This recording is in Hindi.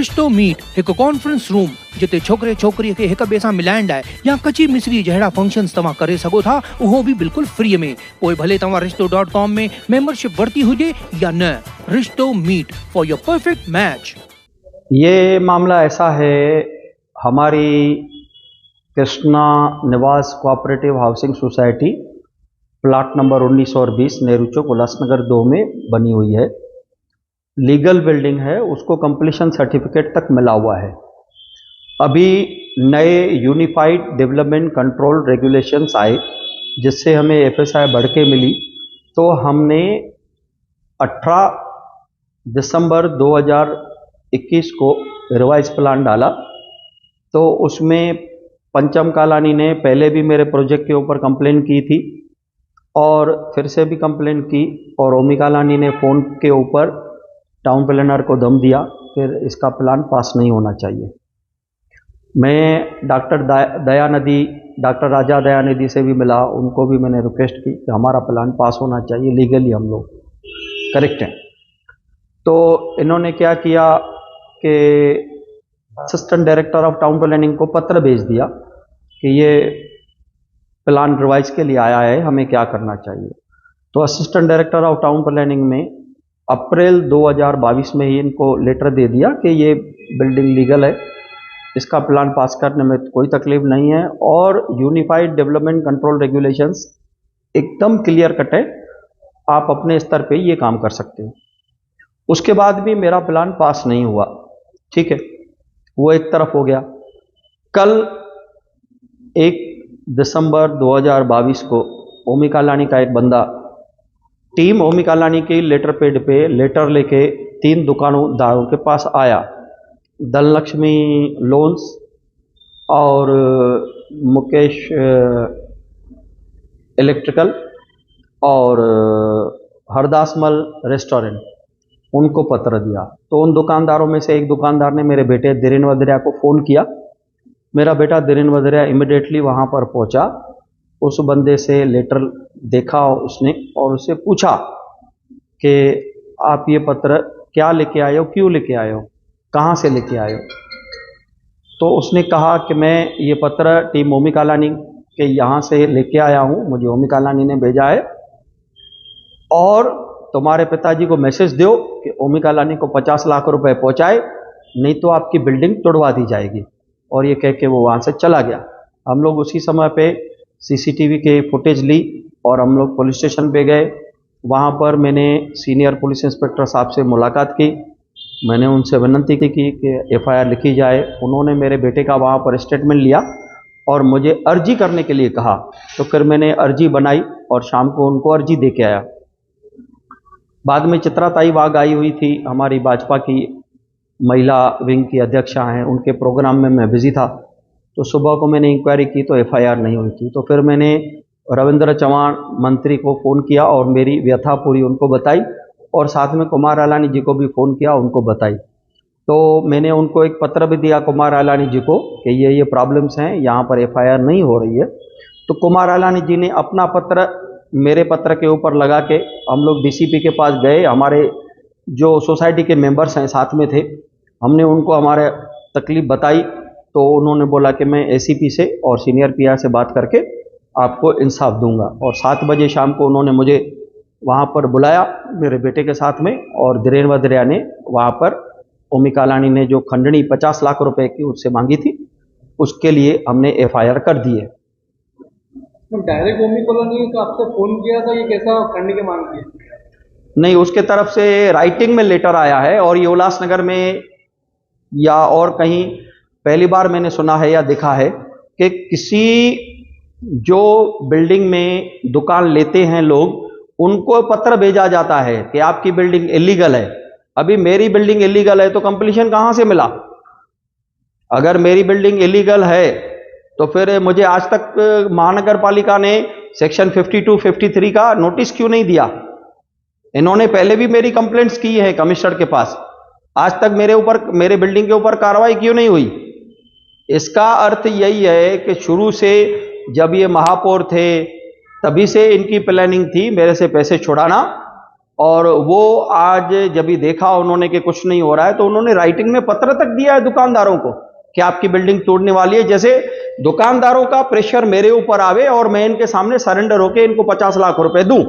रिश्तो मीट एक कॉन्फ्रेंस रूम जिते छोकरे छोकरी के एक ॿिए सां मिलाइण लाइ या कची मिसरी जहिड़ा फंक्शन्स तव्हां करे सघो था, उहो भी बिल्कुल फ्री में। पोइ भले तव्हां रिश्तो.com में मेंबरशिप वरती हुजे या न। रिश्तो meet for your perfect match. ये मामला ऐसा है, हमारी Krishna Niwas cooperative housing society plot number 19 और 20 नेहरू चौक उल्लासनगर 2 में बनी हुई है। लीगल बिल्डिंग है, उसको कंप्लीशन सर्टिफिकेट तक मिला हुआ है। अभी नए यूनिफाइड डेवलपमेंट कंट्रोल रेगुलेशंस आए, जिससे हमें एफएसआई बढ़ के मिली, तो हमने 18 दिसंबर 2021 को रिवाइज प्लान डाला। तो उसमें पंचम कालानी ने पहले भी मेरे प्रोजेक्ट के ऊपर कंप्लेन की थी और फिर से भी कंप्लेन की, और ओमी कालानी ने फ़ोन के ऊपर टाउन प्लानर को दम दिया, फिर इसका प्लान पास नहीं होना चाहिए। मैं डॉक्टर राजा दयानिधि से भी मिला, उनको भी मैंने रिक्वेस्ट की कि हमारा प्लान पास होना चाहिए, लीगली हम लोग करेक्ट हैं। तो इन्होंने क्या किया कि assistant director of town planning को पत्र भेज दिया कि ये प्लान रिवाइज के लिए आया है, हमें क्या करना चाहिए। तो assistant director of town planning में अप्रैल 2022 में ही इनको लेटर दे दिया कि ये बिल्डिंग लीगल है, इसका प्लान पास करने में कोई तकलीफ नहीं है, और यूनिफाइड डेवलपमेंट कंट्रोल रेगुलेशंस एकदम क्लियर कट है, आप अपने स्तर पे ये काम कर सकते हैं। उसके बाद भी मेरा प्लान पास नहीं हुआ, ठीक है, वो एक तरफ हो गया। कल 1 दिसंबर 2022 को ओमी कालानी का एक बंदा टीम ओमी कालानी की लेटर पेड पे लेटर लेके 3 दुकानदारों के पास आया, धनलक्ष्मी लोन्स और मुकेश इलेक्ट्रिकल और हरदासमल रेस्टोरेंट, उनको पत्र दिया। तो उन दुकानदारों में से एक दुकानदार ने मेरे बेटे धीरेन वदरिया को फ़ोन किया। मेरा बेटा धीरेन वदरिया इमिडिएटली वहाँ पर पहुँचा, उस बंदे से लेटर देखा उसने और उससे पूछा कि आप ये पत्र क्या लेके आए हो, क्यों लेके आए हो, कहाँ से लेके आए हो। तो उसने कहा कि मैं ये पत्र टीम ओमी कालानी के यहाँ से लेके आया हूँ, मुझे ओमी कालानी ने भेजा है, और तुम्हारे पिताजी को मैसेज दो कि ओमी कालानी को 50 लाख रुपए पहुँचाए, नहीं तो आपकी बिल्डिंग तोड़वा दी जाएगी। और ये कह के वो वहाँ से चला गया। हम लोग उसी समय पे सीसीटीवी के फुटेज ली और हम लोग पुलिस स्टेशन पे गए। वहाँ पर मैंने सीनियर पुलिस इंस्पेक्टर साहब से मुलाकात की, मैंने उनसे विनती की कि एफआईआर लिखी जाए। उन्होंने मेरे बेटे का वहाँ पर स्टेटमेंट लिया और मुझे अर्जी करने के लिए कहा। तो फिर मैंने अर्जी बनाई और शाम को उनको अर्जी दे के आया। बाद में चित्राताई वाघ आई हुई थी, हमारी भाजपा की महिला विंग की अध्यक्षा हैं, उनके प्रोग्राम में मैं बिजी था। तो सुबह को मैंने इंक्वायरी की तो एफआईआर नहीं हुई थी। तो फिर मैंने रविंद्र चौहान मंत्री को फ़ोन किया और मेरी व्यथा पूरी उनको बताई, और साथ में कुमार आलानी जी को भी फ़ोन किया, उनको बताई। तो मैंने उनको एक पत्र भी दिया कुमार आलानी जी को कि ये प्रॉब्लम्स हैं, यहाँ पर एफआईआर नहीं हो रही है। तो कुमार आलानी जी ने अपना पत्र मेरे पत्र के ऊपर लगा के हम लोग डीसीपी के पास गए। हमारे जो सोसाइटी के मेंबर्स हैं साथ में थे, हमने उनको हमारे तकलीफ़ बताई। तो उन्होंने बोला कि मैं एसीपी से और सीनियर पीआई से बात करके आपको इंसाफ दूंगा। और 7 बजे शाम को उन्होंने मुझे वहाँ पर बुलाया मेरे बेटे के साथ में, और धीरेन वदरिया ने वहाँ पर ओमी कालानी ने जो खंडनी 50 लाख रुपए की उससे मांगी थी, उसके लिए हमने एफआईआर कर दी है। डायरेक्ट ओमी कालानी को आपसे फ़ोन किया था, ये कैसा खंडनी की मांग की? नहीं, उसके तरफ से राइटिंग में लेटर आया है, और ये उल्लासनगर में या और कहीं पहली बार मैंने सुना है या देखा है कि किसी जो बिल्डिंग में दुकान लेते हैं लोग, उनको पत्र भेजा जाता है कि आपकी बिल्डिंग इलीगल है। अभी मेरी बिल्डिंग इलीगल है तो कंप्लीशन कहां से मिला? अगर मेरी बिल्डिंग इलीगल है तो फिर मुझे आज तक महानगर पालिका ने सेक्शन 52, 53 का नोटिस क्यों नहीं दिया? इन्होंने पहले भी मेरी कंप्लेंट्स की है कमिश्नर के पास, आज तक मेरे बिल्डिंग के ऊपर कार्रवाई क्यों नहीं हुई? इसका अर्थ यही है कि शुरू से जब ये महापौर थे तभी से इनकी प्लानिंग थी मेरे से पैसे छुड़ाना, और वो आज जब भी देखा उन्होंने कि कुछ नहीं हो रहा है, तो उन्होंने राइटिंग में पत्र तक दिया है दुकानदारों को कि आपकी बिल्डिंग तोड़ने वाली है। जैसे दुकानदारों का प्रेशर मेरे ऊपर आवे और मैं इनके सामने सरेंडर होकर इनको 50 लाख रुपए दूं।